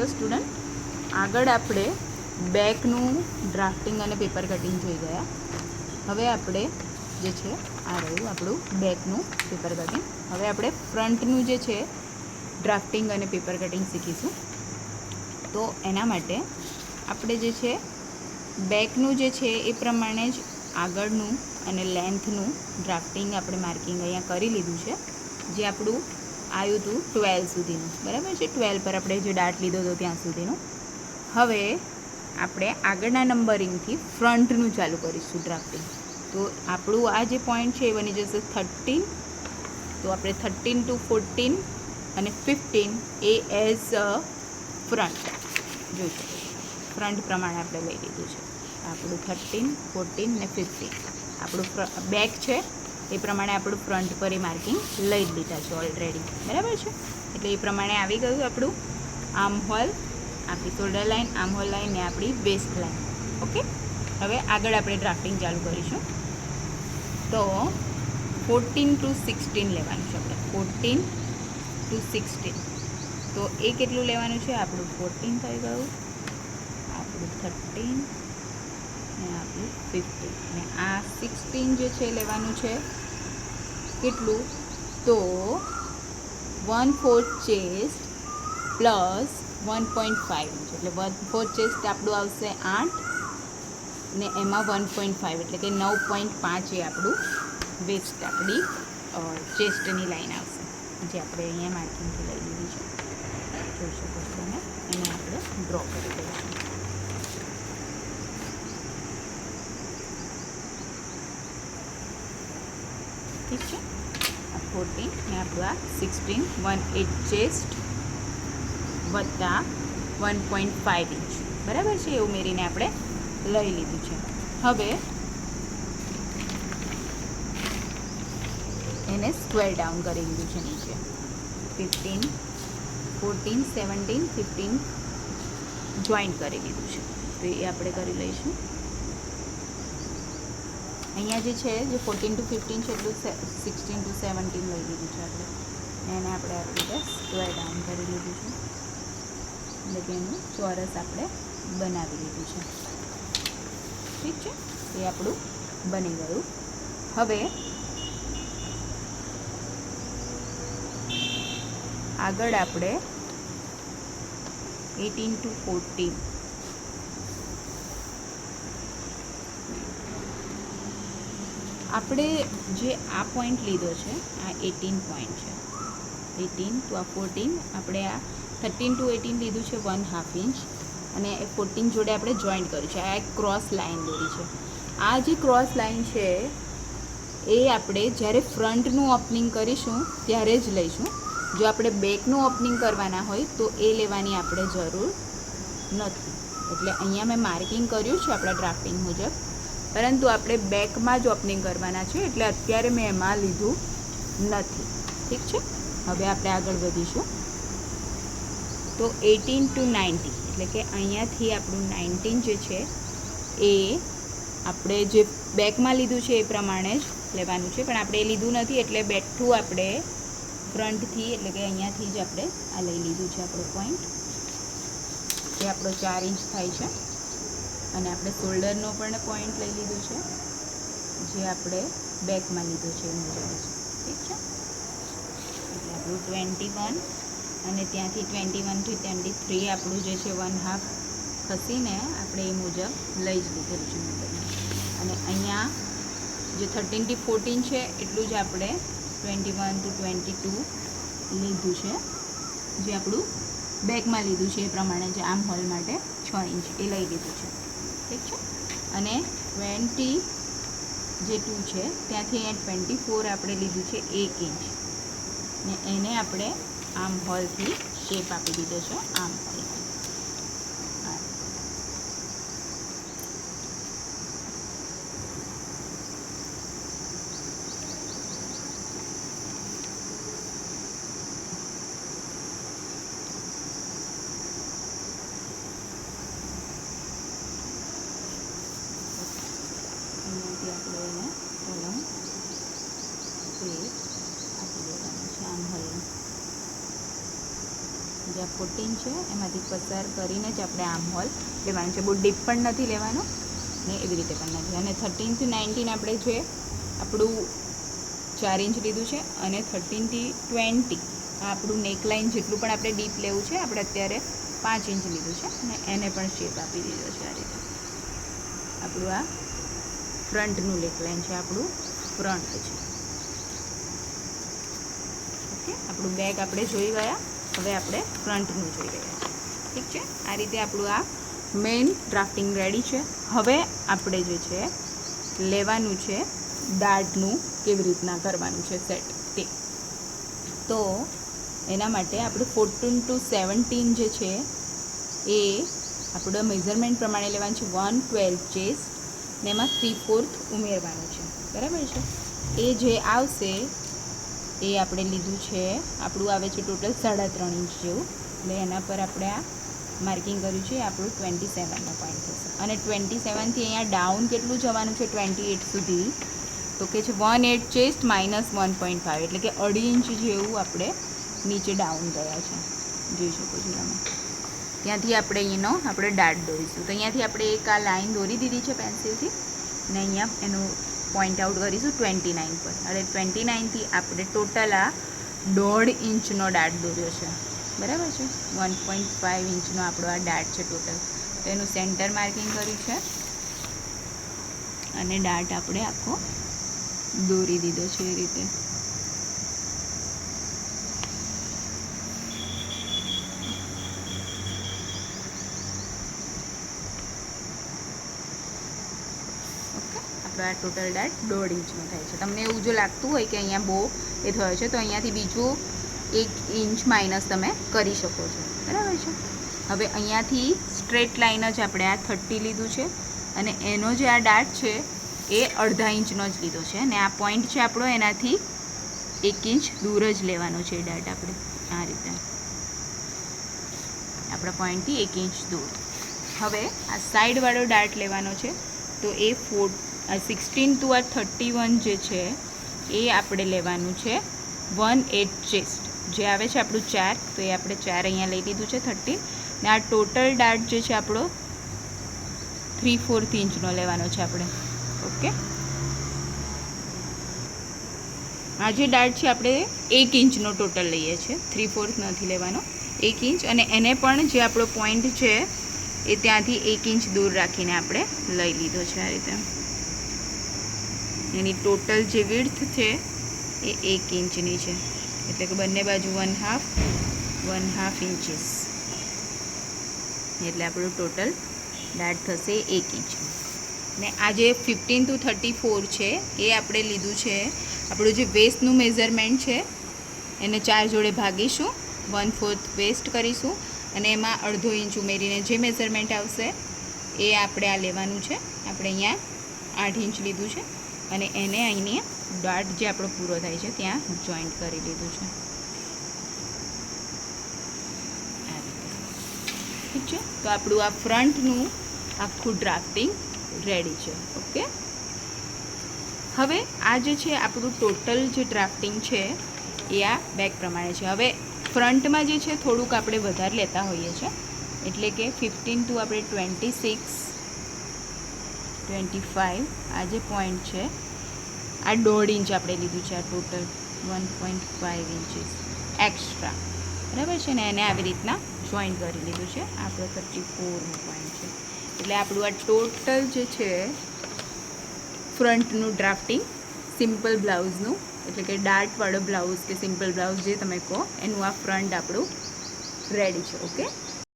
તો સ્ટુડન્ટ આગળ આપણે બેકનું ડ્રાફ્ટિંગ અને પેપર કટિંગ જોઈ ગયા. હવે આપણે જે છે આ રહ્યું આપણું બેકનું પેપર કટિંગ. હવે આપણે ફ્રન્ટનું જે છે ડ્રાફ્ટિંગ અને પેપર કટિંગ શીખીશું. તો એના માટે આપણે જે છે બેકનું જે છે એ પ્રમાણે જ આગળનું અને લેન્થનું ડ્રાફ્ટિંગ આપણે માર્કિંગ અહીંયા કરી લીધું છે. જે આપણું આવ્યું હતું 12 સુધીનું, બરાબર છે. 12 પર આપણે જે ડાર્ટ લીધો હતો ત્યાં સુધીનું. હવે આપણે આગળના નંબરિંગથી ફ્રન્ટનું ચાલુ કરીશું ડ્રાફ્ટિંગ. તો આપણું આ જે પોઈન્ટ છે એ બની જશે 13. તો આપણે 13 to 14 અને 15 એ એઝ ફ્રન્ટ જોઈ શકો છો. ફ્રન્ટ પ્રમાણે આપણે લઈ લીધું છે. આપણું 13, 14 ને 15 આપણું બેક છે એ પ્રમાણે આપણું ફ્રન્ટ પર એ માર્કિંગ લઈ જ લીધા છે ઓલરેડી, બરાબર છે. એટલે એ પ્રમાણે આવી ગયું આપણું આર્મ હોલ, આપણી shoulder line, arm hole line ને આપણી વેસ્ટ લાઇન. ઓકે, હવે આગળ આપણે ડ્રાફ્ટિંગ ચાલુ કરીશું. તો 14 to 16 લેવાનું છે આપણે. 14 to 16. તો એ કેટલું લેવાનું છે? આપણું 14 થઈ ગયું, આપણું 13 અને આપણું 15 અને આ 16 જે છે લેવાનું છે કેટલું? તો 1/4 ચેસ્ટ પ્લસ 1.5 ઇંચ એટલે 1/4 ચેસ્ટ આપણું આવશે 8 ને એમાં 1.5 એટલે કે 9.5 એ આપણું વેસ્ટ આપણી ચેસ્ટની લાઈન આવશે, જે આપણે અહીંયા માર્કિંગથી લઈ લીધી છે. જોઈ શકો છો તમે. એને આપણે ડ્રો કરી દઈશું. ઠીક છે. આ 14 ને આપણું આ 16, 1/8 ચેસ્ટ વત્તા 1.5 ઇંચ, બરાબર છે. એ ઉમેરીને આપણે લઈ લીધું છે. હવે એને સ્ક્વેર ડાઉન કરી લીધું છે નીચે. 15, 14, 17, 15 જોઈન્ટ કરી લીધું છે. તો એ આપણે કરી લઈશું. અહીંયા જે છે જે 14 to 15 છે એટલું 16 to 17 લઈ લીધું છે આપણે. એને આપણે આવી રીતે સ્ક્વેર ડાઉન કરી લીધું છે. એટલે કે એનું ચોરસ આપણે બનાવી લીધું છે. ઠીક છે, એ આપણું બની ગયું. હવે આગળ આપણે 18 to 14 આપણે જે આ પોઈન્ટ લીધો છે આ 18 પોઈન્ટ છે. 18 to આ 14 આપણે આ 13 to 18 લીધું છે 1/2 ઇંચ અને 14 જોડે આપણે જોઈન્ટ કર્યું છે. આ એક ક્રોસ લાઇન દોરી છે. આ જે ક્રોસ લાઇન છે એ આપણે જ્યારે ફ્રન્ટનું ઓપનિંગ કરીશું ત્યારે જ લઈશું. જો આપણે બેકનું ઓપનિંગ કરવાના હોય તો એ લેવાની આપણે જરૂર નથી. એટલે અહીંયા મેં માર્કિંગ કર્યું છે આપણા ડ્રાફ્ટિંગ મુજબ, પરંતુ આપણે બેકમાં જ ઓપનિંગ કરવાના છે એટલે અત્યારે મેં એમાં લીધું નથી. ઠીક છે, હવે આપણે આગળ વધીશું. તો 18 to 19 એટલે કે અહીંયાથી આપણું 19 જે છે એ આપણે જે બેકમાં લીધું છે એ પ્રમાણે જ લેવાનું છે, પણ આપણે એ લીધું નથી એટલે બેઠું આપણે ફ્રન્ટથી એટલે કે અહીંયાથી જ આપણે આ લઈ લીધું છે આપણો પોઈન્ટ. એ આપણો 4 ઇંચ થાય છે. અને આપણે શોલ્ડરનો પણ પોઈન્ટ લઈ લીધો છે જે આપણે બેકમાં લીધો છે એ મુજબ છે. ઠીક છે, એટલે આપણું 21 અને ત્યાંથી 21 થી 23 આપણું જે છે 1/2 ખસીને આપણે એ મુજબ લઈ જ લીધેલું છે નંબરમાં. અને અહીંયા જે 13 થી 14 છે એટલું જ આપણે 21 to 22 લીધું છે, જે આપણું બેકમાં લીધું છે એ પ્રમાણે જે આર્મ હોલ માટે 6 ઇંચ એ લઈ લીધું છે. ઠીક છે, અને 20 જે 2 છે ત્યાંથી અહીંયા 24 આપણે લીધું છે 1 ઇંચ ને એને આપણે આર્મ હોલથી શેપ આપી દીધો છે આર્મ હોલ. જે આ 14 છે એમાંથી પસાર કરીને જ આપણે આર્મ હોલ લેવાનું છે. બહુ ડીપ પણ નથી લેવાનો ને એવી રીતે પણ નથી. અને 13 થી 19 આપણે જે આપણું 4 ઇંચ લીધું છે અને 13 થી 20 આ આપણું નેકલાઇન જેટલું પણ આપણે ડીપ લેવું છે. આપણે અત્યારે 5 ઇંચ લીધું છે અને એને પણ શેપ આપી દીધો છે આ રીતે. આપણું આ ફ્રન્ટનું નેકલાઇન છે, આપણું ફ્રન્ટ છે. ઓકે, આપણું બેક આપણે જોઈ ગયા. હવે આપણે ફ્રન્ટનું જોઈ રહ્યા છીએ. ઠીક છે, આ રીતે આપણું આ મેઇન ડ્રાફ્ટિંગ રેડી છે. હવે આપણે જે છે લેવાનું છે ડાર્ટનું કેવી રીતના કરવાનું છે સેટ તે. તો એના માટે આપણે 14 to 17 જે છે એ આપણે મેઝરમેન્ટ પ્રમાણે લેવાનું છે. 112 ચેસ્ટ ને એમાં 3/4 ઉમેરવાનું છે. બરાબર છે. એ જે આવશે એ આપણે લીધું છે, આપણું આવે છે ટોટલ 3.5 ઇંચ જેવું. એટલે એના પર આપણે આ માર્કિંગ કર્યું છે, આપણું 27નો પોઈન્ટ થશે. અને 27થી અહીંયા ડાઉન કેટલું જવાનું છે 28 સુધી? તો કે છે 1/8 ચેસ્ટ -1.5 એટલે કે 2.5 ઇંચ જેવું આપણે નીચે ડાઉન ગયા છે. જોઈ શકો છો તમે. ત્યાંથી આપણે એનો આપણે ડાર્ટ દોરીશું. તો અહીંયાથી આપણે એક આ લાઈન દોરી દીધી છે પેન્સિલથી ને અહીંયા એનો પોઈન્ટ આઉટ કરીશું 29 પર. અને 29થી આપણે ટોટલ આ 1.5 ઇંચનો ડાર્ટ દોર્યો છે. બરાબર છે. 1.5 ઇંચનો આપણો આ ડાર્ટ છે ટોટલ. તો એનું સેન્ટર માર્કિંગ કર્યું છે અને ડાર્ટ આપણે આખો દોરી દીધો છે એ રીતે. આપણો આ ટોટલ ડાર્ટ 1.5 ઇંચનો થાય છે. તમને એવું જો લાગતું હોય કે અહીંયા બહુ એ થયો છે તો અહીંયાથી બીજું 1 ઇંચ માઇનસ તમે કરી શકો છો. બરાબર છે. હવે અહીંયાથી સ્ટ્રેટ લાઇન જ આપણે આ 30 લીધું છે અને એનો જે આ ડાર્ટ છે એ 1/2 ઇંચનો જ લીધો છે. અને આ પોઈન્ટ છે આપણો એનાથી 1 ઇંચ દૂર જ લેવાનો છે એ ડાર્ટ આપણે આ રીતે આપણા પોઈન્ટથી 1 ઇંચ દૂર. હવે આ સાઈડવાળો ડાર્ટ લેવાનો છે. તો એ 16 to 31 જે છે એ આપણે લેવાનું છે 1/8 ચેસ્ટ જે આવે છે આપણું 4. તો એ આપણે 4 અહીંયા લઈ લીધું છે 30. ને આ ટોટલ ડાર્ટ જે છે આપણો 3/4 ઇંચનો લેવાનો છે આપણે. ઓકે, આ જે ડાર્ટ છે આપણે 1 ઇંચનો ટોટલ લઈએ છીએ, 3/4 નથી લેવાનો, 1 ઇંચ. અને એને પણ જે આપણો પોઈન્ટ છે એ ત્યાંથી 1 ઇંચ દૂર રાખીને આપણે લઈ લીધો છે આ રીતે. એની ટોટલ જે વિડ્થ છે એ 1 ઇંચની છે. એટલે કે બંને બાજુ 1/2 ઇંચીસ. એટલે આપણું ટોટલ ડાર્ટ થશે 1 ઇંચ. ને આ જે 15 to 34 છે એ આપણે લીધું છે. આપણું જે વેસ્ટનું મેઝરમેન્ટ છે એને 4 જોડે ભાગીશું, 1/4 વેસ્ટ કરીશું અને એમાં 1/2 ઇંચ ઉમેરીને જે મેઝરમેન્ટ આવશે એ આપણે આ લેવાનું છે. આપણે અહીંયા 8 ઇંચ લીધું છે અને એને અહીંની ડાર્ટ જે આપણો પૂરો થાય છે ત્યાં જોઈન્ટ કરી લીધું છે. ઠીક છે. તો આપણું આ ફ્રન્ટનું આખું ડ્રાફ્ટિંગ રેડી છે. ઓકે, હવે આ જે છે આપણું ટોટલ જે ડ્રાફ્ટિંગ છે એ આ બેક પ્રમાણે છે. હવે ફ્રન્ટમાં જે છે થોડુંક આપણે વધારે લેતા હોઈએ છીએ. એટલે કે 15 to આપણે 26, 25 આ જે પોઈન્ટ છે આ 1.5 ઇંચ આપણે લીધું છે. આ ટોટલ 1.5 ઇંચીસ એક્સ્ટ્રા. બરાબર છે ને. એને આવી રીતના જોઈન્ટ કરી લીધું છે. આપણો 34નો પોઈન્ટ છે. એટલે આપણું આ ટોટલ જે છે ફ્રન્ટનું ડ્રાફ્ટિંગ સિમ્પલ બ્લાઉઝનું, એટલે કે ડાર્ટવાળો બ્લાઉઝ કે સિમ્પલ બ્લાઉઝ જે તમે કહો એનું આ ફ્રન્ટ આપણું રેડી છે. ઓકે.